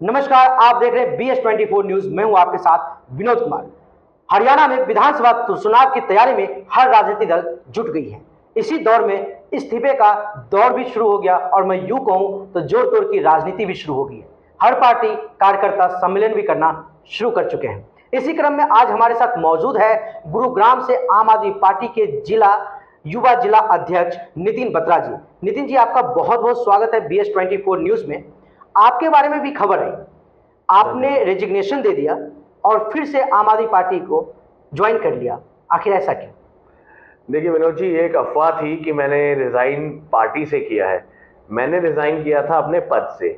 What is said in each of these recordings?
नमस्कार, आप देख रहे हैं BS24 न्यूज। मैं हूं आपके साथ विनोद कुमार। हरियाणा में विधानसभा चुनाव की तैयारी में हर राजनीतिक दल जुट गई है। इसी दौर में इस्तीफे का दौर भी शुरू हो गया और मैं यूं कहूं तो जोर तोड़ की राजनीति भी शुरू हो गई है। हर पार्टी कार्यकर्ता सम्मेलन भी करना शुरू कर चुके हैं। इसी क्रम में आज हमारे साथ मौजूद है गुरुग्राम से आम आदमी पार्टी के युवा जिला अध्यक्ष नितिन बत्रा जी। नितिन जी, आपका बहुत बहुत स्वागत है BS24 न्यूज में। आपके बारे में भी खबर है, आपने रेजिग्नेशन दे दिया और फिर से आम आदमी पार्टी को ज्वाइन कर लिया, आखिर ऐसा क्यों? देखिए विनोद जी, ये एक अफवाह थी कि मैंने रिजाइन पार्टी से किया है। मैंने रिजाइन किया था अपने पद से।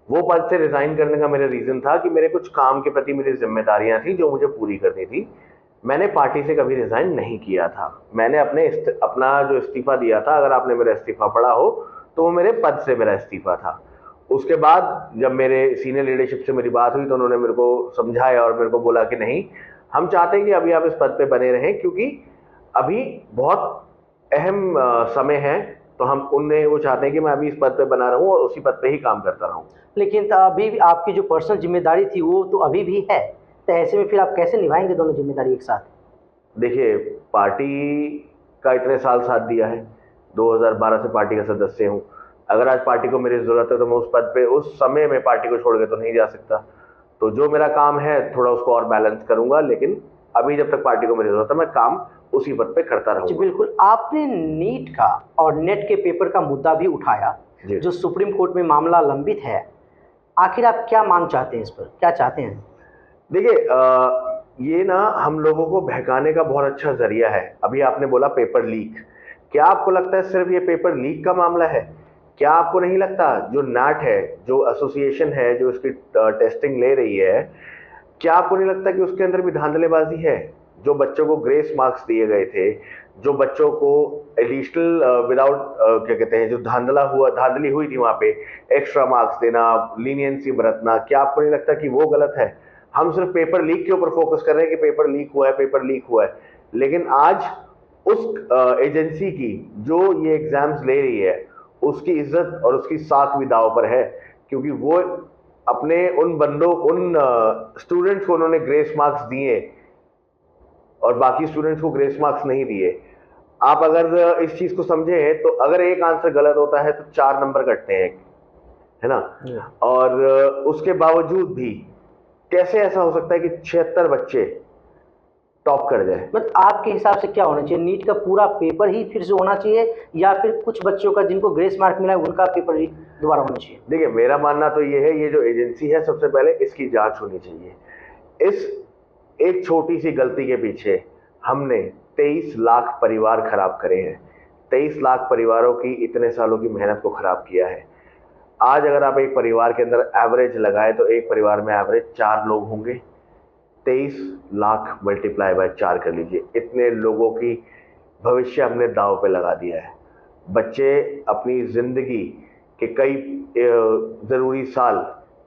वो पद से रिजाइन करने का मेरा रीजन था कि मेरे कुछ काम के प्रति मेरी जिम्मेदारियां थी जो मुझे पूरी करनी थी। मैंने पार्टी से कभी रिजाइन नहीं किया था। मैंने अपना जो इस्तीफा दिया था, अगर आपने मेरा इस्तीफा पढ़ा हो तो वो मेरे पद से मेरा इस्तीफा था। उसके बाद जब मेरे सीनियर लीडरशिप से मेरी बात हुई तो उन्होंने मेरे को समझाया और मेरे को बोला कि नहीं, हम चाहते हैं कि अभी आप इस पद पे बने रहें, क्योंकि अभी बहुत अहम समय है। तो हम उनने वो चाहते हैं कि मैं अभी इस पद पे बना रहूं और उसी पद पे ही काम करता रहूं। लेकिन तो अभी भी आपकी जो पर्सनल जिम्मेदारी थी वो तो अभी भी है, तो ऐसे में फिर आप कैसे निभाएंगे दोनों जिम्मेदारी एक साथ? देखिए, पार्टी का इतने साल साथ दिया है, 2012 से पार्टी का सदस्य हूं। अगर आज पार्टी को मेरी जरूरत है तो मैं उस पद पे उस समय में पार्टी को छोड़ के तो नहीं जा सकता। तो जो मेरा काम है थोड़ा उसको और बैलेंस करूंगा, लेकिन अभी जब तक पार्टी को मेरी जरूरत है मैं काम उसी पद पे करता जी रहूंगा। बिल्कुल। आपने नीट का और नेट के पेपर का मुद्दा भी उठाया, जो सुप्रीम कोर्ट में मामला लंबित है। आखिर आप क्या मांग चाहते हैं, इस पर क्या चाहते हैं? देखिए, ये ना हम लोगों को बहकाने का बहुत अच्छा जरिया है। अभी आपने बोला पेपर लीक, क्या आपको लगता है सिर्फ ये पेपर लीक का मामला है? क्या आपको नहीं लगता जो नैट है, जो एसोसिएशन है, जो इसकी टेस्टिंग ले रही है, क्या आपको नहीं लगता कि उसके अंदर भी धांधलेबाजी है? जो बच्चों को ग्रेस मार्क्स दिए गए थे, जो बच्चों को एडिशनल विदाउट क्या कहते हैं, जो धांधली हुई थी वहां पे, एक्स्ट्रा मार्क्स देना, लीनियंसी बरतना, क्या आपको नहीं लगता कि वो गलत है? हम सिर्फ पेपर लीक के ऊपर फोकस कर रहे हैं कि पेपर लीक हुआ है, पेपर लीक हुआ है। लेकिन आज उस एजेंसी की जो ये एग्जाम्स ले रही है, उसकी इज्जत और उसकी साख भी दांव पर है, क्योंकि वो अपने उन स्टूडेंट्स को उन्होंने ग्रेस मार्क्स दिए और बाकी स्टूडेंट्स को ग्रेस मार्क्स नहीं दिए। आप अगर इस चीज को समझे तो अगर एक आंसर गलत होता है तो 4 नंबर कटते हैं, है ना? और उसके बावजूद भी कैसे ऐसा हो सकता है कि 76 बच्चे टॉप कर जाए? मतलब आपके हिसाब से क्या होना चाहिए? नीट का पूरा पेपर ही फिर से होना चाहिए या फिर कुछ बच्चों का जिनको ग्रेस मार्क मिला है उनका पेपर ही दोबारा होना चाहिए? देखिए, मेरा मानना तो ये है, ये जो एजेंसी है सबसे पहले इसकी जांच होनी चाहिए। इस एक छोटी सी गलती के पीछे हमने 23 लाख परिवार खराब करे हैं। 23 लाख परिवारों की इतने सालों की मेहनत को खराब किया है। आज अगर आप एक परिवार के अंदर एवरेज लगाए तो एक परिवार में एवरेज 4 लोग होंगे। 23 लाख मल्टीप्लाई बाय 4 कर लीजिए, इतने लोगों की भविष्य हमने दांव पे लगा दिया है। बच्चे अपनी जिंदगी के कई जरूरी साल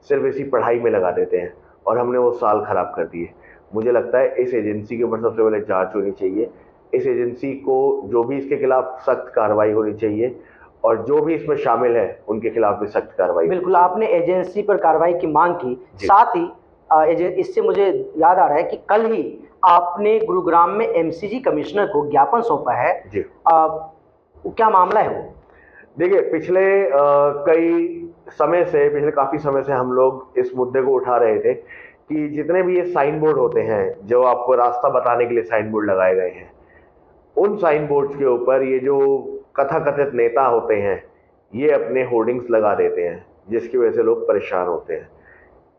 सिर्फ इसी पढ़ाई में लगा देते हैं और हमने वो साल खराब कर दिए। मुझे लगता है इस एजेंसी के ऊपर सबसे पहले जांच होनी चाहिए। इस एजेंसी को जो भी इसके खिलाफ सख्त कार्रवाई होनी चाहिए और जो भी इसमें शामिल है उनके खिलाफ भी सख्त कार्रवाई। बिल्कुल, आपने एजेंसी पर कार्रवाई की मांग की, साथ ही इससे मुझे याद आ रहा है कि कल ही आपने गुरुग्राम में MCG कमिश्नर को ज्ञापन सौंपा है जी। क्या मामला है वो? देखिए, पिछले काफी समय से हम लोग इस मुद्दे को उठा रहे थे कि जितने भी ये साइन बोर्ड होते हैं, जो आपको रास्ता बताने के लिए साइन बोर्ड लगाए गए हैं, उन साइन बोर्ड्स के ऊपर ये जो कथाकथित नेता होते हैं ये अपने होर्डिंग्स लगा देते हैं, जिसकी वजह से लोग परेशान होते हैं।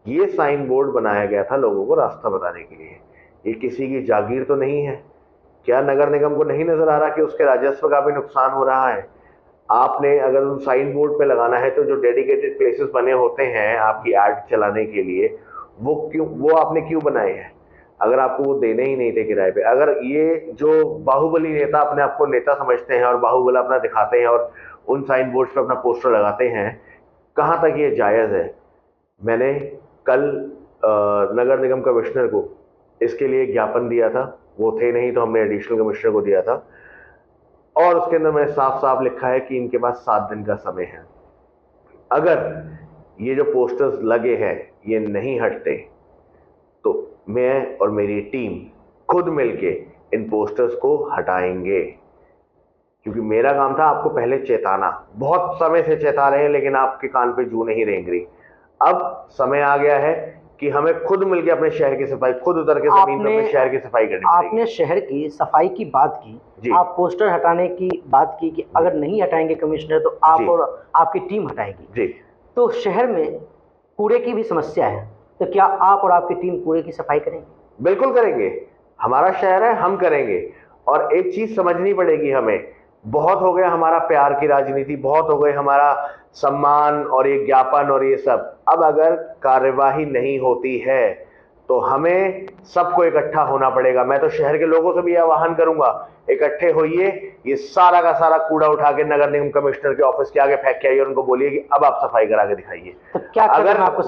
ये साइन बोर्ड बनाया गया था लोगों को रास्ता बताने के लिए। ये किसी की जागीर तो नहीं है। क्या नगर निगम को नहीं नजर आ रहा कि उसके राजस्व का भी नुकसान हो रहा है? आपने अगर उन साइन बोर्ड पे लगाना है तो जो डेडिकेटेड प्लेसेस बने होते हैं आपकी एड चलाने के लिए, वो आपने क्यों बनाए हैं अगर आपको वो देने ही नहीं थे किराए पे? अगर ये जो बाहुबली नेता अपने आप को नेता समझते हैं और बाहुबला अपना दिखाते हैं और उन साइन बोर्ड्स पे अपना पोस्टर लगाते हैं, कहाँ तक ये जायज है? मैंने कल नगर निगम कमिश्नर को इसके लिए ज्ञापन दिया था, वो थे नहीं तो हमने एडिशनल कमिश्नर को दिया था और उसके अंदर मैंने साफ साफ लिखा है कि इनके पास 7 दिन का समय है। अगर ये जो पोस्टर्स लगे हैं ये नहीं हटते तो मैं और मेरी टीम खुद मिलके इन पोस्टर्स को हटाएंगे, क्योंकि मेरा काम था आपको पहले चेताना। बहुत समय से चेता रहे हैं लेकिन आपके कान पे जू नहीं रेंग रही। अब समय आ गया है कि हमें खुद मिलके अपने शहर की सफाई, खुद उतर के जमीन पर अपने शहर की सफाई करनी पड़ेगी। आपने शहर की सफाई की बात की, आप पोस्टर हटाने की बात की कि अगर नहीं हटाएंगे कमिश्नर तो आप और आपकी टीम हटाएगी जी। तो शहर में कूड़े की भी समस्या है, तो क्या आप और आपकी टीम कूड़े की सफाई करेंगे? बिल्कुल करेंगे, हमारा शहर है, हम करेंगे। और एक चीज समझनी पड़ेगी हमें, बहुत हो गया हमारा प्यार की राजनीति, बहुत हो गए हमारा सम्मान और ये ज्ञापन और ये सब। अब अगर कार्यवाही नहीं होती है तो हमें सबको इकट्ठा होना पड़ेगा। मैं तो शहर के लोगों से भी आह्वान करूंगा, इकट्ठे होइए, ये सारा का सारा कूड़ा उठा के नगर निगम कमिश्नर के ऑफिस के आगे फेंक के आइए और उनको बोलिए कि अब आप सफाई करा के दिखाइए। तो क्या अगर आपको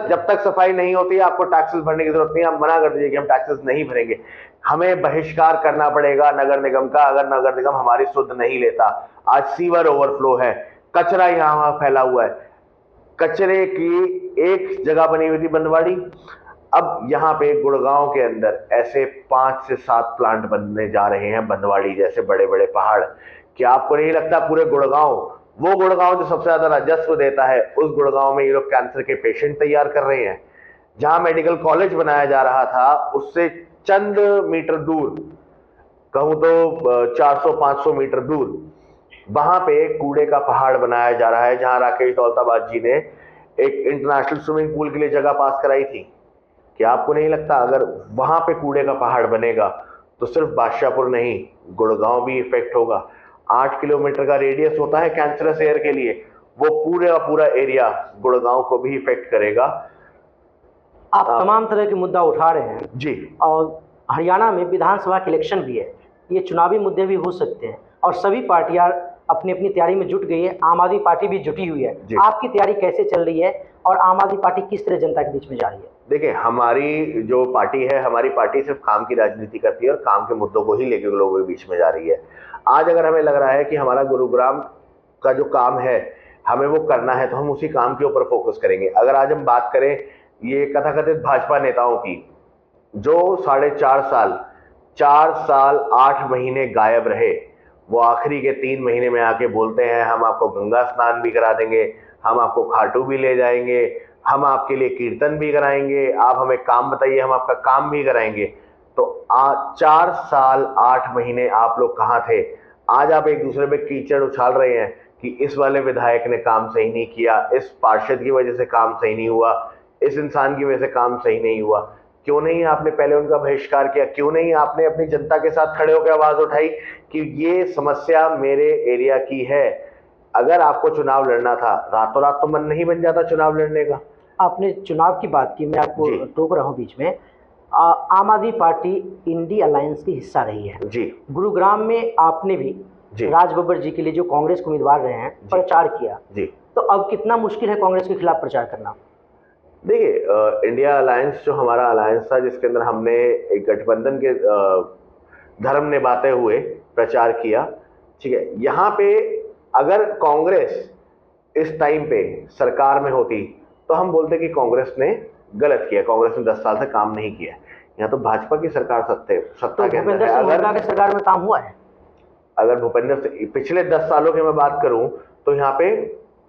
जब तक सफाई नहीं होती है आपको टैक्सेस भरने की जरूरत नहीं है, आप मना कर दीजिए कि हम टैक्सेस नहीं भरेंगे। हमें बहिष्कार करना पड़ेगा नगर निगम का, अगर नगर निगम हमारी सुध नहीं लेता। आज सीवर ओवरफ्लो है, कचरा यहाँ फैला हुआ है, कचरे की एक जगह बनी हुई थी बंदवाड़ी, अब यहाँ पे गुड़गांव के अंदर ऐसे 5 से 7 प्लांट बनने जा रहे हैं, बंदवाड़ी जैसे बड़े बड़े पहाड़। क्या आपको नहीं लगता पूरे गुड़गांव, वो गुड़गांव जो सबसे ज्यादा राजस्व देता है, उस गुड़गांव में ये लोग कैंसर के पेशेंट तैयार कर रहे हैं? जहां मेडिकल कॉलेज बनाया जा रहा था उससे चंद मीटर दूर, कहूं तो 400-500 मीटर दूर, वहां पे कूड़े का पहाड़ बनाया जा रहा है, जहां राकेश दौलताबाद जी ने एक इंटरनेशनल स्विमिंग पूल के लिए जगह पास कराई थी। क्या आपको नहीं लगता अगर वहां पे कूड़े का पहाड़ बनेगा तो सिर्फ बादशाहपुर नहीं, गुड़गांव भी इफेक्ट होगा। 8 किलोमीटर का रेडियस होता है कैंसरस एयर के लिए, वो पूरा एरिया गुड़गांव को भी इफेक्ट करेगा। आप तमाम तरह के मुद्दा उठा रहे हैं जी, और हरियाणा में विधानसभा के इलेक्शन भी है, ये चुनावी मुद्दे भी हो सकते हैं और सभी पार्टियां अपनी अपनी तैयारी में जुट गई है, आम आदमी पार्टी भी जुटी हुई है। आपकी तैयारी कैसे चल रही है और आम आदमी पार्टी किस तरह जनता के बीच में जा रही है? देखिए, हमारी जो पार्टी है, हमारी पार्टी सिर्फ काम की राजनीति करती है और काम के मुद्दों को ही लेकर लोगों के बीच में जा रही है। आज अगर हमें लग रहा है कि हमारा गुरुग्राम का जो काम है हमें वो करना है तो हम उसी काम के ऊपर फोकस करेंगे। अगर आज हम बात करें ये कथाकथित भाजपा नेताओं की जो 4 साल 8 महीने गायब रहे, वो आखिरी के 3 महीने में आके बोलते हैं हम आपको गंगा स्नान भी करा देंगे, हम आपको खाटू भी ले जाएंगे, हम आपके लिए कीर्तन भी कराएंगे, आप हमें काम बताइए हम आपका काम भी कराएंगे। तो 4 साल 8 महीने आप लोग कहाँ थे? आज आप एक दूसरे पे कीचड़ उछाल रहे हैं कि इस वाले विधायक ने काम सही नहीं किया, इस पार्षद की वजह से काम सही नहीं हुआ, इस इंसान की वजह से काम सही नहीं हुआ। क्यों नहीं आपने पहले उनका बहिष्कार किया? क्यों नहीं आपने अपनी जनता के साथ खड़े होकर आवाज उठाई कि ये समस्या मेरे एरिया की है? अगर आपको चुनाव लड़ना था, रातों रात तो मन नहीं बन जाता चुनाव लड़ने का। आपने चुनाव की बात की, मैं आपको टोक रहा हूँ बीच में। आम आदमी पार्टी इंडी अलायंस की हिस्सा रही है जी। गुरुग्राम में आपने भी राज बब्बर जी के लिए जो कांग्रेस के उम्मीदवार रहे हैं प्रचार किया जी। तो अब कितना मुश्किल है कांग्रेस के खिलाफ प्रचार करना? देखिए, इंडिया अलायंस जो हमारा अलायंस था जिसके अंदर हमने एक गठबंधन के धर्म निभाते हुए प्रचार किया, ठीक है। यहाँ पे अगर कांग्रेस इस टाइम पे सरकार में होती तो हम बोलते कि कांग्रेस ने गलत किया, कांग्रेस ने 10 साल से काम नहीं किया। यहाँ तो भाजपा की सरकार सत्ता के अंदर है। अगर सरकार में काम हुआ है, अगर भूपेंद्र से पिछले 10 सालों की मैं बात करूं तो यहाँ पे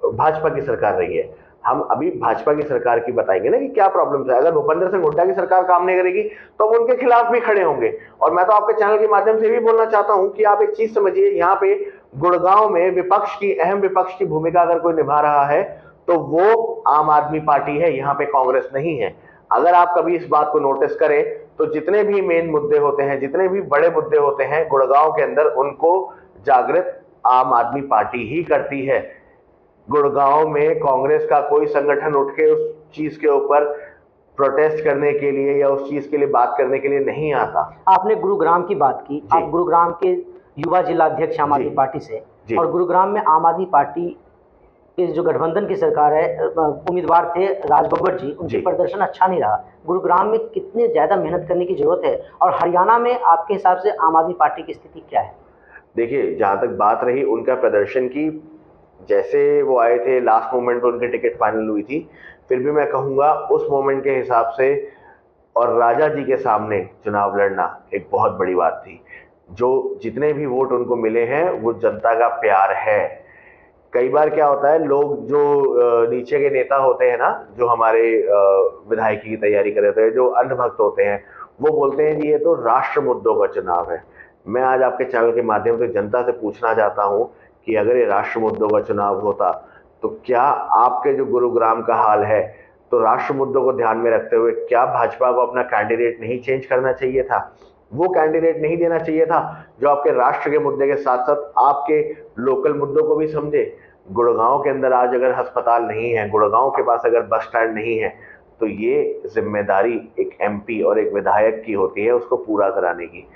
भाजपा की सरकार रही है। हम अभी भाजपा की सरकार की बताएंगे ना कि क्या प्रॉब्लम है। अगर भूपेंद्र सिंह हुड्डा की सरकार काम नहीं करेगी तो हम उनके खिलाफ भी खड़े होंगे। और मैं तो आपके चैनल के माध्यम से भी बोलना चाहता हूं कि आप एक चीज समझिए, यहाँ पे गुड़गांव में विपक्ष की अहम विपक्ष की भूमिका अगर कोई निभा रहा है तो वो आम आदमी पार्टी है, यहाँ पे कांग्रेस नहीं है। अगर आप कभी इस बात को नोटिस करें तो जितने भी मेन मुद्दे होते हैं, जितने भी बड़े मुद्दे होते हैं गुड़गांव के अंदर, उनको जागृत आम आदमी पार्टी ही करती है। गुड़गांव में कांग्रेस का कोई संगठन उठ के उस चीज के ऊपर प्रोटेस्ट करने के लिए या उस चीज के लिए बात करने के लिए नहीं आता। आपने गुरुग्राम की बात की, आप गुरुग्राम के युवा जिला अध्यक्ष आम आदमी पार्टी से, और गुरुग्राम में आम आदमी पार्टी के जो गठबंधन की सरकार है, उम्मीदवार थे राज बब्बर जी, उनके प्रदर्शन अच्छा नहीं रहा। गुरुग्राम में कितने ज्यादा मेहनत करने की जरूरत है और हरियाणा में आपके हिसाब से आम आदमी पार्टी की स्थिति क्या है? देखिए, जहां तक बात रही उनका प्रदर्शन की, जैसे वो आए थे लास्ट मोमेंट पे उनकी टिकट फाइनल हुई थी, फिर भी मैं कहूँगा उस मोमेंट के हिसाब से और राजा जी के सामने चुनाव लड़ना एक बहुत बड़ी बात थी। जो जितने भी वोट उनको मिले हैं वो जनता का प्यार है। कई बार क्या होता है, लोग जो नीचे के नेता होते हैं ना, जो हमारे विधायकी की तैयारी कर रहे थे, जो अंधभक्त होते हैं, वो बोलते हैं जी ये तो राष्ट्र मुद्दों का चुनाव है। मैं आज आपके चैनल के माध्यम से जनता से पूछना चाहता हूं कि अगर ये राष्ट्र मुद्दों का चुनाव होता तो क्या आपके जो गुरुग्राम का हाल है, तो राष्ट्र मुद्दों को ध्यान में रखते हुए क्या भाजपा को अपना कैंडिडेट नहीं चेंज करना चाहिए था? वो कैंडिडेट नहीं देना चाहिए था जो आपके राष्ट्र के मुद्दे के साथ साथ आपके लोकल मुद्दों को भी समझे? गुड़गांव के अंदर आज अगर अस्पताल नहीं है, गुड़गांव के पास अगर बस स्टैंड नहीं है, तो ये जिम्मेदारी एक एमपी और एक विधायक की होती है उसको पूरा कराने की।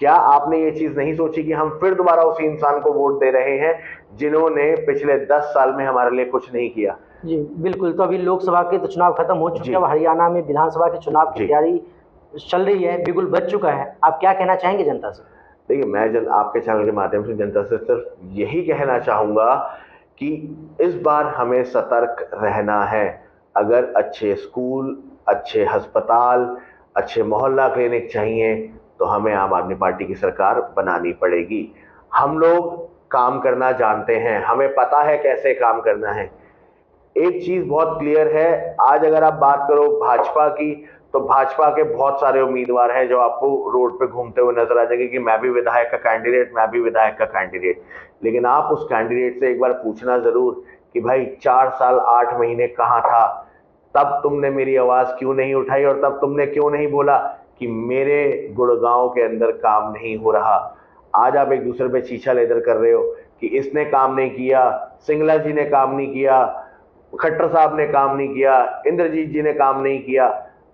क्या आपने ये चीज नहीं सोची कि हम फिर दोबारा उसी इंसान को वोट दे रहे हैं जिन्होंने पिछले 10 साल में हमारे लिए कुछ नहीं किया? जी बिल्कुल। तो अभी लोकसभा के तो चुनाव खत्म हो चुके हैं, अब हरियाणा में विधानसभा के चुनाव की जी। तैयारी चल रही है, बिल्कुल बच चुका है। आप क्या कहना चाहेंगे जनता से? देखिए, मैं आपके चैनल के माध्यम से जनता से सिर्फ यही कहना चाहूंगा कि इस बार हमें सतर्क रहना है। अगर अच्छे स्कूल, अच्छे अस्पताल, अच्छे मोहल्ला क्लिनिक चाहिए तो हमें आम आदमी पार्टी की सरकार बनानी पड़ेगी। हम लोग काम करना जानते हैं, हमें पता है कैसे काम करना है। एक चीज बहुत क्लियर है, आज अगर आप बात करो भाजपा की, तो भाजपा के बहुत सारे उम्मीदवार हैं जो आपको रोड पे घूमते हुए नजर आ जाएंगे कि मैं भी विधायक का कैंडिडेट, मैं भी विधायक का कैंडिडेट। लेकिन आप उस कैंडिडेट से एक बार पूछना जरूर कि भाई 4 साल 8 महीने कहाँ था? तब तुमने मेरी आवाज क्यों नहीं उठाई और तब तुमने क्यों नहीं बोला कि मेरे गुड़गांव के अंदर काम नहीं हो रहा? आज आप एक दूसरे पे चीछा लेदर कर रहे हो कि इसने काम नहीं किया, सिंगला जी ने काम नहीं किया, खट्टर साहब ने काम नहीं किया, इंद्रजीत जी ने काम नहीं किया।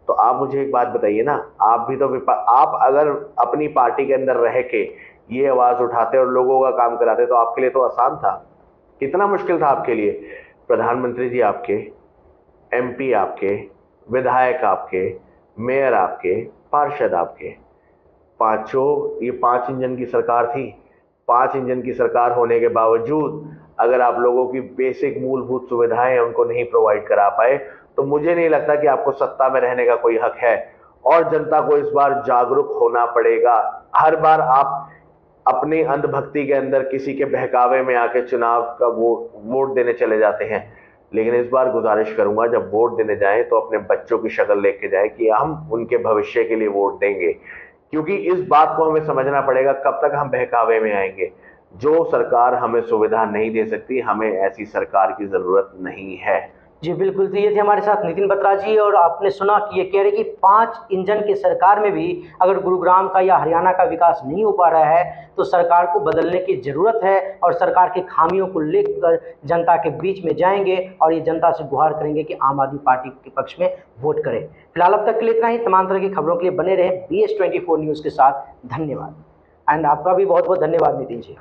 तो आप मुझे एक बात बताइए ना, आप भी तो आप अगर अपनी पार्टी के अंदर रह के ये आवाज उठाते और लोगों का काम कराते तो आपके लिए तो आसान था। कितना मुश्किल था आपके लिए? प्रधानमंत्री जी आपके, एमपी आपके, विधायक आपके, मेयर आपके, पार्षद आपके, पांचों, ये 5 इंजन की सरकार थी। 5 इंजन की सरकार होने के बावजूद अगर आप लोगों की बेसिक मूलभूत सुविधाएं उनको नहीं प्रोवाइड करा पाए, तो मुझे नहीं लगता कि आपको सत्ता में रहने का कोई हक है। और जनता को इस बार जागरूक होना पड़ेगा। हर बार आप अपनी अंधभक्ति के अंदर किसी के बहकावे में आके चुनाव का वोट देने चले जाते हैं। लेकिन इस बार गुजारिश करूंगा, जब वोट देने जाएं तो अपने बच्चों की शक्ल लेके जाएं कि हम उनके भविष्य के लिए वोट देंगे। क्योंकि इस बात को हमें समझना पड़ेगा, कब तक हम बहकावे में आएंगे। जो सरकार हमें सुविधा नहीं दे सकती, हमें ऐसी सरकार की जरूरत नहीं है। जी बिल्कुल। तो ये थे हमारे साथ नितिन बत्रा जी, और आपने सुना कि ये कह रहे कि 5 इंजन की सरकार में भी अगर गुरुग्राम का या हरियाणा का विकास नहीं हो पा रहा है तो सरकार को बदलने की ज़रूरत है, और सरकार की खामियों को लेकर जनता के बीच में जाएंगे और ये जनता से गुहार करेंगे कि आम आदमी पार्टी के पक्ष में वोट करें। फिलहाल अब तक के लिए इतना ही। तमाम तरह की खबरों के लिए बने रहे BS24 न्यूज़ के साथ। धन्यवाद। एंड आपका भी बहुत बहुत धन्यवाद नितिन जी।